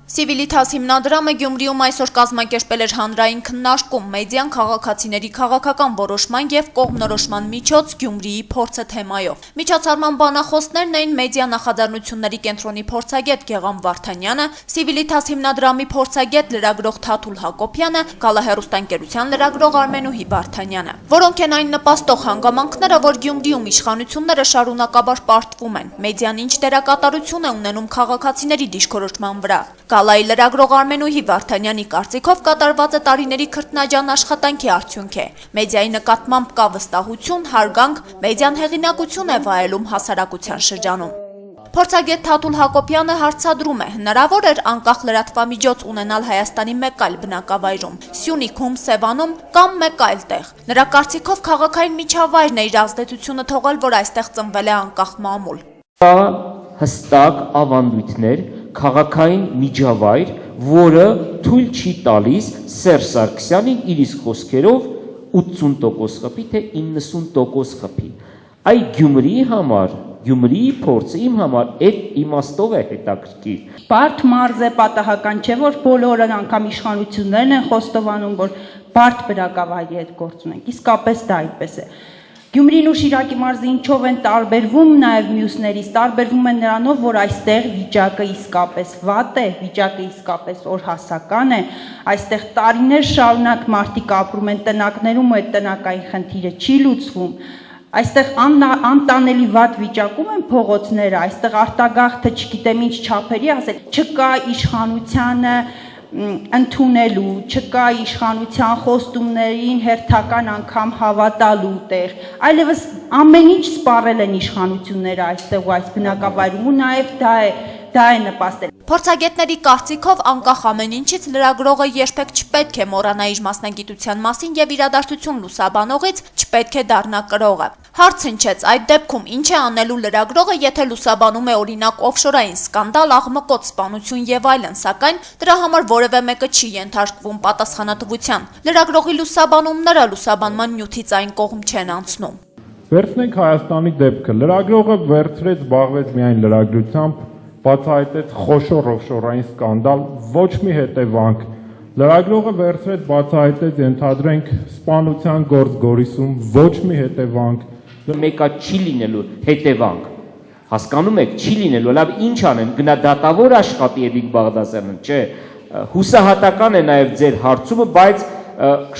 Civitas հիմնադրամը Գյումրիում այսօր կազմակերպել էր հանրային քննարկում մեդիան քաղաքացիների քաղաքական որոշման և կողմնորոշման միջոց Գյումրիի փորձը թեմայով։ Միջոցառման բանախոսներն էին մեդիա նախաձեռնությունների կենտրոնի փորձագետ Գեղամ Վարդանյանը, Civitas հիմնադրամի փորձագետ լրագրող Թաթուլ Հակոբյանը, Գալահեռուստաընկերության լրագրող Արմենուհի Վարդանյանը, որոնք են այն նպաստող հանգամանքները, որ Գյումրիում իշխանությունները շարունակաբար պարտվում են, մեդիան ինչ դերակատարություն է ունենում քաղաքացիների դիրքորոշման վրա։ Գալայի լրագրող Արմենուհի Վարդանյանի կարծիքով կատարված է տարիների քրտնաջան աշխատանքի արդյունք է։ Մեդիայի նկատմամբ կա վստահություն, հարգանք, մեդիան հեղինակություն է վայելում հասարակության շրջանում։ Փորձագետ Թաթուլ Հակոբյանը հարցադրում է, հնարավոր էր անկախ լրատվամիջոց ունենալ Հայաստանի մեկ այլ բնակավայրում, Սյունիքում, Սևանում կամ մեկ այլ տեղ։ Նրա կարծիքով քաղաքային միջավայրն է իր ազդեցությունը թողել, որ այստեղ ծնվել է անկախ մամուլ։ Հստակ ավանդույթներ, քաղաքային միջավայր, որը թույլ չի տալիս Սերժ Սարգսյանին իր իսկ խոսքերով 80% խփի, թե 90% խփի։ Այ Գյումրիի համար, Գյումրիի փորձը իմ համար այդ իմաստով է հետաքրքիր։ Բարդ մարզ է, պատահական չէ, որ բոլորը անգամ իշխանություններն են խոստովանում, որ բարդ բնակավայրի հետ գործ ունենք, իսկապես դա այդպես է։ Գյումրին ու Շիրակի մարզը ինչով են տարբերվում նաև մյուսներից, տարբերվում են նրանով, որ այստեղ վիճակը իսկապես վատ է, վիճակը իսկապես օրհասական է, այստեղ տարիներ շարունակ մարդիկ ապրում են տնակներում ու այդ տնակային խնդիրը չի լուծվում, այստեղ անտանելի վատ վիճակում են փողոցները, այստեղ արտագաղթը չգիտեմ ինչ չափերի ասել, չկա իշխանությանը ընդունելու, չկա իշխանության խոստումներին հերթական անգամ հավատալու տեղ, այլևս ամեն ինչ սպառել են իշխանությունները այստեղ ու այս բնակավայրում ու նաև դա է նպաստել։ Փորձագետների կարծիքով անկախ ամեն ինչից լրագրողը երբեք չպետք է մոռանա իր մասնագիտության մասին և իրադարձություն լուսաբանողից չպետք է դառնա կրողը։ Հարց հնչեց, այդ դեպքում ինչ է անելու լրագրողը, եթե լուսաբանում է օրինակ օֆշորային սկանդալ, աղմկոտ սպանություն և այլն, սակայն դրա համար որևէ մեկը չի ենթարկվում պատասխանատվության։ Լրագրողի լուսաբանումները լուսաբանման նյութից այն կողմ չեն անցնում։ Վերցնենք Հայաստանի դեպքը։ Լրագրողը վերցրեց, զբաղվեց միայն լրագրությամբ, բացահայտեց խոշոր օֆշորային սկանդալ, ոչ մի հետևանք։ Լրագրողը վերցրեց, բացահայտեց, ենթադրենք սպանության գործ Գորիսում, ոչ մի հետևանք։ Մեկա չի լինելու հետևանք։ Հասկանում եք, չի լինելու, լավ ինչ անեմ, գնա դատավոր աշխատի Էդիկ Բաղդասարյանը, չէ։ Հուսահատական է նաև ձեր հարցումը, բայց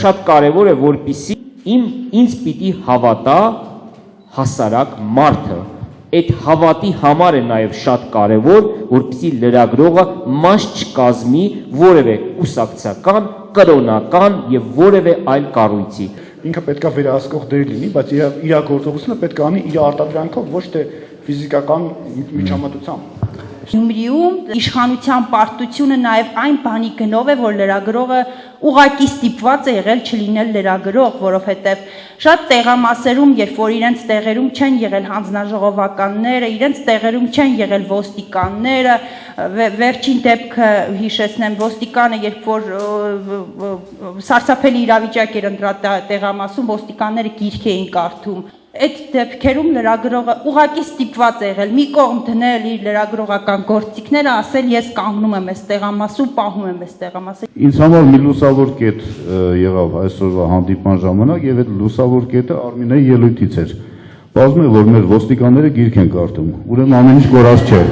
շատ կարևոր է, որպեսզի ինձ պիտի հավատա հասարակ մարդը։ Այդ հավատի համար է նաև շատ կարևոր, որպեսզի լրագրողը մաս չկազմի որևէ կուսակցական, կրոնական եւ որևէ այլ կառույցի։ Ինքը պետք է վերահսկող դեր լինի, բայց իր գործողությունը պետք է անի իր արտադրանքով, ոչ թե ֆիզիկական միջամտությամբ։ Գյումրիում իշխանության պարտությունը նաև այն բանի գնով է, որ լրագրողը ուղղակի ստիպված է եղել չլինել լրագրող, որովհետև շատ տեղամասերում, երբ որ իրենց տեղերում չեն եղել հանձնաժողովականները, իրենց տեղերում չեն եղել ոստիկանները, վերջին դեպքը հիշեցնեմ, ոստիկանը, երբ որ սարսափելի իրավիճակ էր ընտրած տեղամասում, ոստիկանները գիրք էին կարդում։ Այդ դեպքերում լրագրողը ուղղակի ստիպված է եղել մի կողմ դնել իր լրագրողական գործիքները, ասել ես կանգնում եմ այս տեղամասում, պահում եմ այս տեղամասը։ Ինձ համար մի լուսավոր կետ եղավ այսօրվա հանդիպման ժամանակ եւ այդ լուսավոր կետը Արմինեի ելույթից էր։ Բազում է որ մեր ոստիկանները գիրք են կարդում, ուրեմն ամեն ինչ կորած չէ։